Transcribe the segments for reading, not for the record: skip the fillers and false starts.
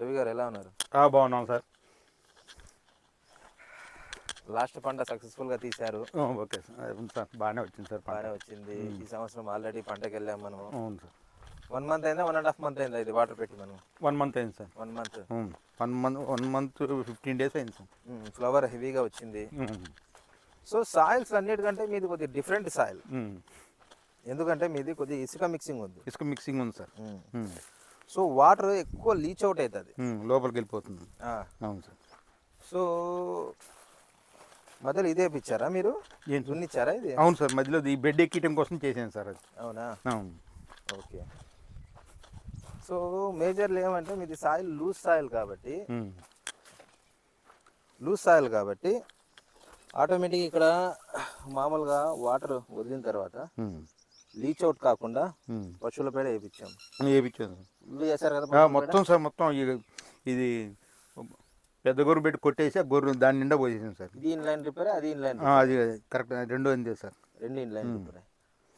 రవి గారు ఎలా ఉన్నారు? బాగున్నాం సార్. లాస్ట్ పంట సక్సెస్ఫుల్ గా తీశారు. ఓకే సార్, అవును సార్, బాగానే వచ్చింది సార్, బాగానే వచ్చింది. ఈ సంవత్సరం ఆల్రెడీ పంటకి వెళ్ళాం మనం. అవును సార్. 1 మంత్ అయిందా, 1.5 మంత్ అయిందా ఇది వాటర్ పెట్టి మనం? 1 మంత్ అయింది సార్. 1 మంత్. 1 మంత్ 15 days అయింది సార్. ఫ్లవర్ హెవీగా వచ్చింది. సో సాయిల్స్ అన్నిటికంటే మీది కొద్దిగా డిఫరెంట్ సాయిల్, ఎందుకంటే మీది కొద్దిగా ఇసుక మిక్సింగ్ ఉంది. ఇసుక మిక్సింగ్ ఉంది సార్. సో వాటర్ ఎక్కువ లీచ్ అవుట్ అవుతుంది, లోపలికి వెళ్ళిపోతుంది. అవును సార్. సో మధ్యలో ఇదే పిచ్చారా మీరు? ఏం దున్నిచ్చారా ఇది? అవును సార్, మధ్యలో ఈ బెడ్ ఎక్కడం కోసం చేసాను సార్ అది. అవునా? అవును. ఓకే. సో మేజర్లు ఏమంటే మీది సాయిల్ లూజ్ సాయిల్ కాబట్టి ఆటోమేటిక్ ఇక్కడ మామూలుగా వాటర్ వదిలిన తర్వాత లీచ్ అవుట్ కాకుండా పశువుల పేడ వేయించాం. చేశారు కదా మొత్తం సార్. మొత్తం ఇది పెద్ద గొర్రె పెట్టి కొట్టేసి ఆ గొర్రె దాని నిండా పోసేసాను సార్. ఇది ఇన్లైన్ రిపేర్, అది ఇన్లైన్, అది కరెక్ట్, రెండు అంతే సార్. రెండు ఇన్లైన్ రిపేర్.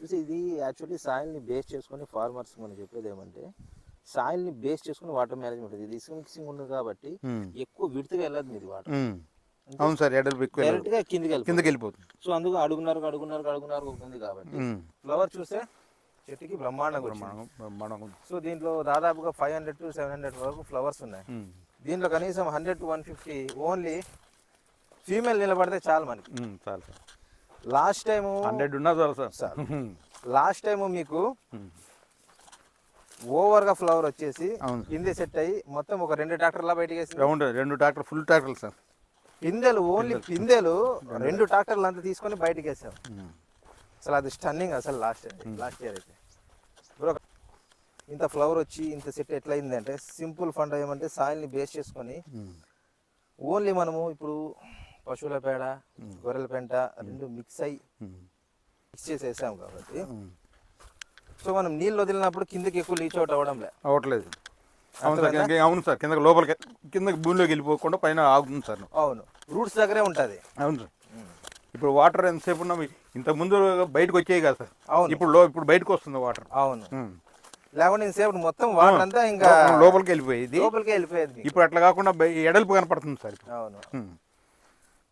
చూసి ఇది యాక్చువల్లీ సాయిల్ని బేస్ చేసుకొని ఫార్మర్స్ మనం చెప్పేది ఏమంటే సాయిల్ని బేస్ చేసుకుని వాటర్ మేనేజ్మెంట్. ఇది ఇసుక మిక్సింగ్ ఉంది కాబట్టి ఎక్కువ విడుతుగా వెళ్ళదు మీది వాటర్. అవును సార్, డైరెక్ట్ గా కిందకి వెళ్ళిపోతుంది. సో అందుకు అడుగున్నారు ఉంది కాబట్టి ఫ్లవర్ చూస్తే చెట్టుకి బ్రహ్మాండంగా. సో దీంట్లో దాదాపుగా 500 to 700 వరకు ఫ్లవర్స్ ఉన్నాయి. దీంట్లో కనీసం 100 to 150 ఓన్లీ ఫీమేల్ నిలబడితే చాలు మనకి. చాలు సార్. లాస్ట్ టైం 100 ఉన్నా చాలు సార్. లాస్ట్ టైం మీకు ఓవర్ గా ఫ్లవర్ వచ్చేసి కింద సెట్ అయ్యి మొత్తం ఒక 2 ట్రాక్టర్లా బయటకి వేసి 2 ట్రాక్టర్ ఫుల్ ట్రాక్టర్లు సార్. పిందెలు ఓన్లీ 2 ట్రాక్టర్లు అంతా తీసుకొని బయటకి వేసాం. అసలు అది స్టన్నింగ్. అసలు లాస్ట్ ఇయర్ అయితే బ్రో ఇంత ఫ్లవర్ వచ్చి ఇంత సెట్ ఎట్లా అయింది అంటే సింపుల్ ఫండ్ ఏమంటే సాయిల్ని బేస్ చేసుకొని ఓన్లీ మనము ఇప్పుడు పశువుల పేడ, గొర్రెల పెంట రెండు మిక్స్ చేసి వేసాం కాబట్టి సో మనం నీళ్ళు వదిలినప్పుడు కిందకి ఎక్కువ లీచ్ అవుట్ అవ్వట్లేదు. అవును సార్, కింద లోపలికి కిందకి భూమిలోకి వెళ్ళిపోకుండా పైన ఆగుతుంది సార్. అవును, రూట్స్ దగ్గరే ఉంటుంది. అవును సార్. ఇప్పుడు వాటర్ ఎంతసేపు ఉన్నా ఇంత ముందు బయటకు వచ్చేవి కదా సార్. అవును, ఇప్పుడు బయటకు వస్తుంది వాటర్. అవును, లేకుంటే ఇంతసేపు మొత్తం వాటర్ అంతా ఇంకా లోపలికి వెళ్ళిపోయేది. ఇప్పుడు అట్లా కాకుండా ఎడల్పు కనపడుతుంది సార్. అవును,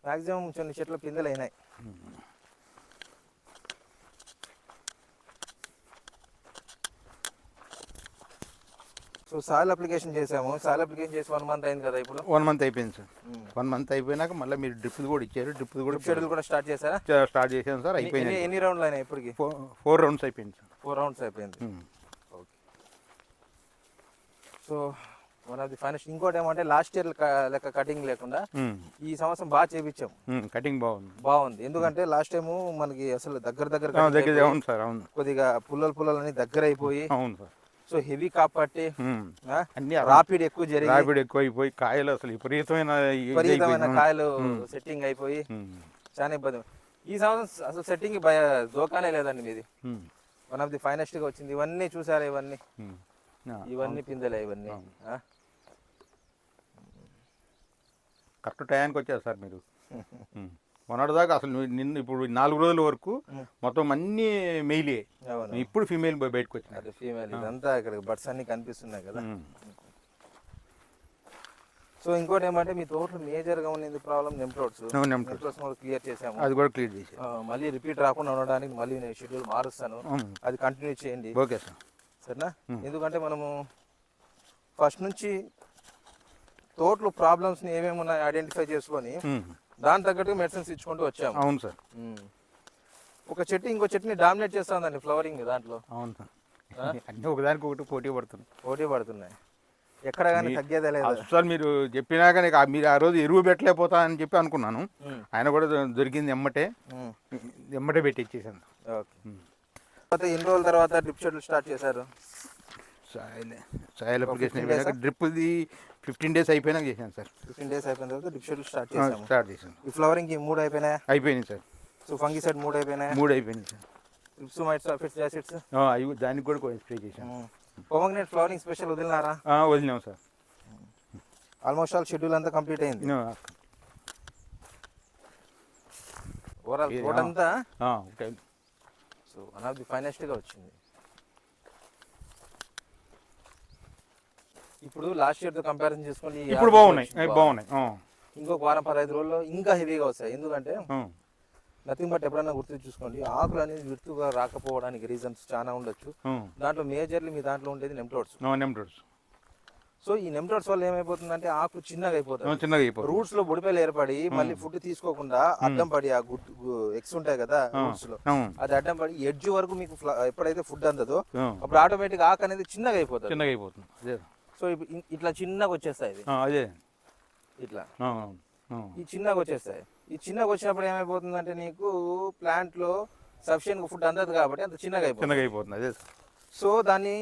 మాక్సిమం కొన్ని చెట్ల పిందెలు అయినాయి. సో సాయిల్ అప్లికేషన్ చేసాము. సాయిల్ అప్లికేషన్ చేసి 1 మంత్ అయింది కదా. ఇప్పుడు 1 మంత్ అయిపోయింది సార్. 1 మంత్ అయిపోయినాక మళ్ళీ మీరు డ్రిప్లు కూడా ఇచ్చారు. షెడ్యూల్ కూడా స్టార్ట్ చేశారా? స్టార్ట్ చేసాను సార్. అయిపోయింది. ఎన్ని రౌండ్లు అయినాయి ఇప్పటికి? 4 rounds అయిపోయింది సార్. 4 rounds అయిపోయింది. Okay. So one of the final. ఇంకోటి ఏమంటే లాస్ట్ ఇయర్ లెక్క కటింగ్ లేకుండా ఈ సంవత్సరం బాగా చేపించాం. కటింగ్ బాగుంది. ఎందుకంటే లాస్ట్ టైం మనకి అసలు దగ్గర అవును సార్. అవును, కొద్దిగా పుల్లలు దగ్గర అయిపోయి. అవును సార్. సో హెవీ కాబట్టి రాపిడ్ ఎక్కువ అయిపోయి కాయలు అసలు విపరీతమైన కాయలు సెట్టింగ్ అయిపోయి చాలా ఇబ్బంది. ఈ సంవత్సరం అసలు సెట్టింగ్ దోకానే లేదండి మీది. వన్ ఆఫ్ ది ఫైనెస్ట్ గా వచ్చింది. ఇవన్నీ చూసారా? ఇవన్నీ పిందెలే. ఇవన్నీ కరెక్ట్ టైంకి వచ్చారు సార్ మీరు. మొన్నటిదాకా అసలు ఇప్పుడు 4 రోజుల వరకు మొత్తం అన్ని మెయిలే. ఇప్పుడు ఫీమేల్ బయటకు వచ్చింది. ఫీమేల్ ఇదంతా ఇక్కడ బర్డ్స్ అన్ని కనిపిస్తున్నాయి కదా. సో ఇంకోటి ఏమంటే మీ తోటలో మేజర్ గా ఉన్నది ప్రాబ్లం నెమ్టోడ్స్ క్లియర్ చేసాము. అది కూడా క్లియర్ చేసి మళ్ళీ రిపీట్ రాకుండా ఉండడానికి మళ్ళీ నేను షెడ్యూల్ మారుస్తాను. అది కంటిన్యూ చేయండి. Okay sir. సరేనా? ఎందుకంటే మనము ఫస్ట్ నుంచి తోటలో ప్రాబ్లమ్స్ ని ఏమేమి ఉన్నాయో ఐడెంటిఫై చేసుకొని దాని తగ్గట్టు మెడిసిన్స్ ఇచ్చుకుంటూ వచ్చాము. అవును సార్. ఒక చెట్టు ఇంకో చెట్టుని డామినేట్ చేస్తుందండి ఫ్లవరింగ్ దాంట్లో. అవును సార్. అన్ని ఒకదానికి ఒకటి పోటీ పడుతున్నాయి. ఎక్కడ కానీ తగ్గేదే లేదు సార్. మీరు చెప్పినాక మీరు ఆ రోజు ఎరువు పెట్టలేకపోతా అని చెప్పి అనుకున్నాను. ఆయన కూడా దొరికింది. ఎమ్మటే పెట్టి ఇచ్చేసాను. ఓకే. ఎన్ని రోజుల తర్వాత డ్రిప్ షెడ్యూల్ స్టార్ట్ చేశారు? సాయిల్ అప్లికేషన్ అయిపోయినాక డ్రిప్ది 15 days అయిపోయినాక చేశాను సార్. 15 days అయిపోయిన తర్వాత డ్రిప్ షెడ్యూల్ స్టార్ట్ చేశాను. ఈ ఫ్లవరింగ్ 3 అయిపోయినాయి సార్. సో ఫంగిసైడ్ 3 అయిపోయినాయి. 3 అయిపోయినాయి సార్. ట్రిప్సోమైడ్స్, అఫిడ్స్, యాసిడ్స్ దానికి కూడా స్ప్రే చేశాను. పొమగ్రనేట్ ఫ్లవరింగ్ స్పెషల్ వదిలినారా? వదిలినాం సార్. ఆల్మోస్ట్ ఆల్ షెడ్యూల్ అంతా కంప్లీట్ అయింది. ఓవరాల్ తోట అంతా so one of the finest గా వచ్చింది. ఇప్పుడు లాస్ట్ ఇయర్ తో కంపారిజన్ చేసుకోండి ఈ ఇప్పుడు ఆకులు బాగున్నాయి వచ్చింది అవి బాగున్నాయి. ఇంకొక వారం 15 రోజుల్లో ఇంకా హెవీగా వస్తాయి. ఎందుకంటే నథింగ్ బట్ ఎప్పుడైనా గుర్తు చూసుకోండి, ఆకులు అనేది విడుతుగా రాకపోవడానికి రీజన్స్ చాలా ఉండొచ్చు. దాంట్లో మేజర్లీ మీ దాంట్లో ఉండేది నెమ్టోడ్స్. సో ఈ నెమ్టోడ్స్ వల్ల ఏమైపోతుందంటే ఆకులు చిన్నగా అయిపోతుంది, రూట్స్ లో బుడిపేలు ఏర్పడి మళ్ళీ ఫుడ్ తీసుకోకుండా అడ్డం పడి ఆ ఎగ్స్ ఉంటాయి కదా రూట్స్ లో, అది అడ్డం పడి ఎడ్జ్ వరకు మీకు ఎప్పుడైతే ఫుడ్ అందదో అప్పుడు ఆటోమేటిక్ ఆకు అనేది చిన్నగా అయిపోతుంది. సో ఇట్లా చిన్నగా వచ్చేస్తాయి ఇది ఇట్లా ఈ చిన్నగా వచ్చేస్తాయి. ఈ చిన్నగా వచ్చినప్పుడు ఏమైపోతుందంటే నీకు ప్లాంట్ లో సఫిషియెంట్ ఫుడ్ అందదు కాబట్టి అంత చిన్నగా అయిపోతుంది. సో దాన్ని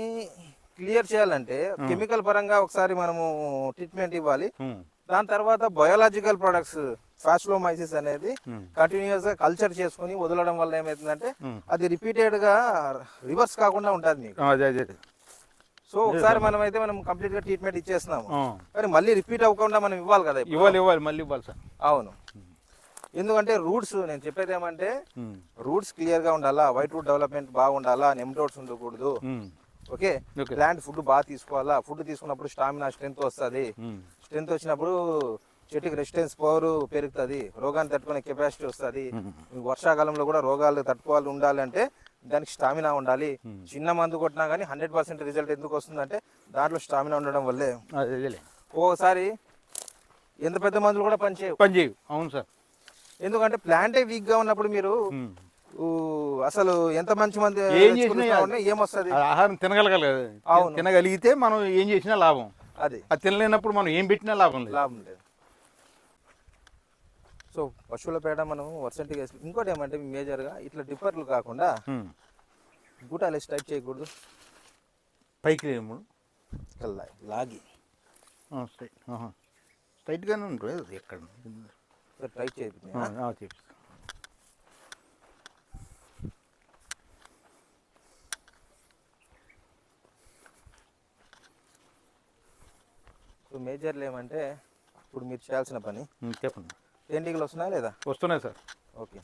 క్లియర్ చేయాలంటే కెమికల్ పరంగా ఒకసారి మనము ట్రీట్మెంట్ ఇవ్వాలి. దాని తర్వాత బయోలాజికల్ ప్రొడక్ట్స్ ఫాస్లోమైసిస్ అనేది కంటిన్యూస్ గా కల్చర్ చేసుకుని వదలడం వల్ల ఏమైతుందంటే అది రిపీటెడ్ గా రివర్స్ కాకుండా ఉంటుంది మీకు. సో ఒకసారి మనం కంప్లీట్ గా ట్రీట్మెంట్ ఇచ్చేస్తున్నాము, కానీ మళ్ళీ రిపీట్ అవ్వకుండా మనం ఇవ్వాలి కదా. మళ్ళీ ఇవ్వాలి సార్. అవును, ఎందుకంటే రూట్స్ నేను చెప్పేది ఏమంటే రూట్స్ క్లియర్ గా ఉండాలా, వైట్ రూట్ డెవలప్మెంట్ బాగుండాలా, నెమ్టోడ్స్ ఉండకూడదు. ఓకే, ప్లాంట్ ఫుడ్ బాగా తీసుకోవాలా, ఫుడ్ తీసుకున్నప్పుడు స్టామినా స్ట్రెంత్ వస్తుంది, స్ట్రెంత్ వచ్చినప్పుడు చెట్టుకి రెసిస్టెన్స్ పవర్ పెరుగుతుంది, రోగాన్ని తట్టుకునే కెపాసిటీ వస్తుంది. వర్షాకాలంలో కూడా రోగాలు తట్టుకోవాలి ఉండాలి అంటే దానికి స్టామినా ఉండాలి. చిన్న మందు కొట్టినా కానీ 100% రిజల్ట్ ఎందుకు వస్తుందంటే దాంట్లో స్టామినా ఉండడం వల్లే. ఒక్కొక్కసారి ఎంత పెద్ద మందులు కూడా పనిచేయవు. అవును సార్, ఎందుకంటే ప్లాంటే వీక్ గా ఉన్నప్పుడు మీరు అసలు ఎంత మంచి మంది ఏమొస్తుంది, ఆహారం తినగలిగితే మనం ఏం చేసినా లాభం. అది తినలేనప్పుడు మనం ఏం పెట్టినా లాభం లేదు. సో పశువుల పేడ మనం వర్సెంట్గా వేసుకుంటాం. ఇంకోటి ఏమంటే మేజర్గా ఇట్లా డిప్పర్లు కాకుండా గుటాలు వేసి టైట్ చేయకూడదు, పైకి లాగి స్ట్రైట్గానే ఉంటుంది. ఎక్కడ టైట్ చేయి. సో మేజర్లు ఏమంటే ఇప్పుడు మీరు చేయాల్సిన పని చెప్పండి. తేనెటీగలు వస్తున్నాయా లేదా? వస్తున్నాయి సార్. ఓకే,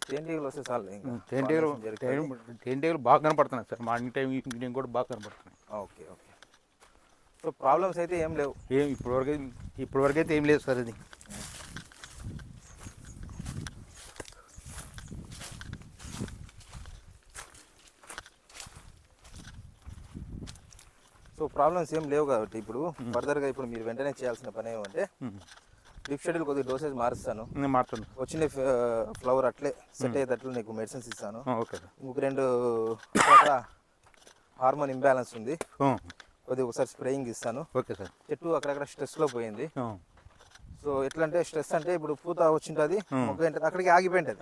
తేనెటీగలు వస్తే చాలు. తేనెటీగలు బాగా కనపడుతున్నాయి sir, morning time evening time కూడా బాగా కనపడుతున్నాయి. ఓకే ఓకే, సో ప్రాబ్లమ్స్ అయితే ఏం లేవు. ఇప్పటివరకు అయితే ఏం లేదు సార్. అది సో ప్రాబ్లమ్స్ ఏం లేవు కాబట్టి ఇప్పుడు ఫర్దర్గా ఇప్పుడు మీరు వెంటనే చేయాల్సిన పని ఏమంటే డ్రిప్ షెడ్యూల్ కొద్దిగా డోసేజ్ మారుస్తాను. వచ్చిన ఫ్లవర్ అట్లే సెట్ అయ్యేటట్లు నీకు మెడిసిన్స్ ఇస్తాను. ఇంకొక 2 హార్మోన్ ఇంబ్యాలెన్స్ ఉంది, కొద్దిగా ఒకసారి స్ప్రేయింగ్ ఇస్తాను. Okay sir. చెట్టు అక్కడక్కడ స్ట్రెస్లో పోయింది. సో ఎట్లా అంటే స్ట్రెస్ అంటే ఇప్పుడు పూత వచ్చింటది, మొగ్గ అక్కడికి ఆగిపోయింది,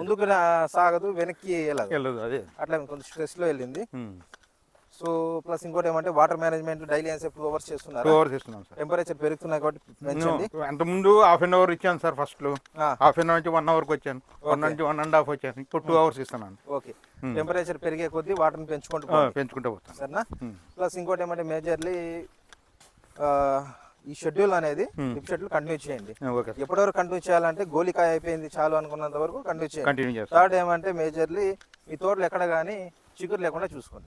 ముందుకు సాగదు, వెనక్కి వెళ్ళదు, అట్లా కొంచెం స్ట్రెస్లో వెళ్ళింది. సో ప్లస్ ఇంకోటి ఏమంటే వాటర్ మేనేజ్మెంట్ డైలీ 2 అవర్స్ చేస్తున్నారు. టెంపరేచర్ పెరుగుతున్నాయి కాబట్టి పెంచండి. అంతకుముందు హాఫ్ అన్ అవర్ ఇచ్చాను సార్, ఫస్ట్ లో హాఫ్ అన్ అవర్ నుంచి 1 అవర్కి వచ్చాను, 1 నుంచి 1.5 వచ్చాను, ఇప్పుడు 2 అవర్స్ ఇస్తున్నాను. ఓకే, టెంపరేచర్ పెరిగే కొద్దీ వాటర్ని పెంచుకుంటూ పోతాను సరేనా. ప్లస్ ఇంకోటి ఏమంటే మేజర్లీ ఈ షెడ్యూల్ అనేది డ్రిప్ షెడ్యూల్ కంటిన్యూ చేయండి. ఎప్పటివరకు కంటిన్యూ చేయాలంటే గోలికాయ అయిపోయింది చాలు అనుకున్నంత వరకు కంటిన్యూ చేయండి. థర్డ్ ఏమంటే మేజర్లీ మీ తోటలు ఎక్కడ కానీ చిగురు లేకుండా చూసుకోండి.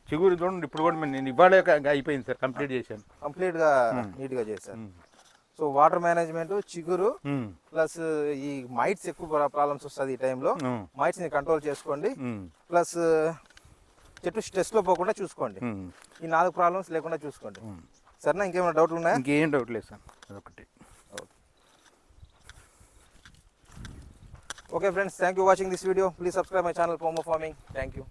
చిగురు చూడండి, ఇప్పుడు కూడా నేను ఇవాళ అయిపోయింది సార్, కంప్లీట్ గా నీట్ గా చేశాను. సో వాటర్ మేనేజ్మెంట్, చిగురు ప్లస్ ఈ మైట్స్ ఎక్కువ ప్రాబ్లమ్స్ వస్తుంది ఈ టైంలో, మైట్స్ ని కంట్రోల్ చేసుకోండి. ప్లస్ చెట్టు స్ట్రెస్ లో పోకుండా చూసుకోండి. ఈ 4 ప్రాబ్లమ్స్ లేకుండా చూసుకోండి సరేనా. ఇంకేమైనా డౌట్లు ఉన్నాయా? ఇంకేం డౌట్ లేదు సార్, అదొకటి. Okay friends, thank you for watching this video. Please subscribe my channel Pomo Farming. Thank you.